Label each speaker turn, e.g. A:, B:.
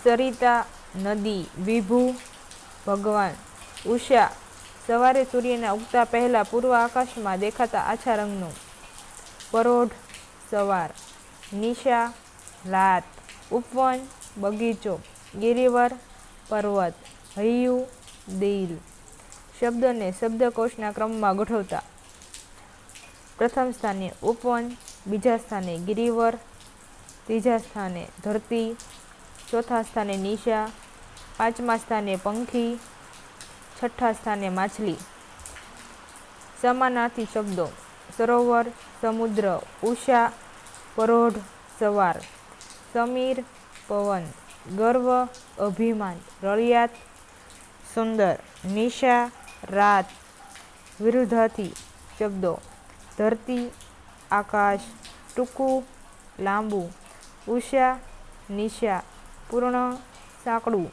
A: સરિતા નદી, વિભુ ભગવાન, ઉષા સવારે સૂર્યના ઉગતા પહેલા પૂર્વ આકાશમાં દેખાતા આછા રંગનું, પરોઢ સવાર, નિશા રાત, ઉપવન બગીચો, ગિરિવર પર્વત, હૈયું દિલ. શબ્દને શબ્દકોશના ક્રમમાં ગોઠવતા પ્રથમ સ્થાને ઉપવન, બીજા સ્થાને ગિરિવર, ત્રીજા સ્થાને ધરતી, ચોથા સ્થાને નિશા, પાંચમા સ્થાને પંખી, છઠ્ઠા સ્થાને માછલી. સમાનાર્થી શબ્દો સરોવર, સમુદ્ર, ઉષા, પરોઢ, સવાર, સમીર, પવન, ગર્વ, અભિમાન, રળિયાત, સુંદર, નિશા, રાત. વિરુદ્ધાર્થી શબ્દો ધરતી, આકાશ, ટૂંકું, લાંબુ, ઉષા, નિશા, પૂર્ણ, સાંકડું.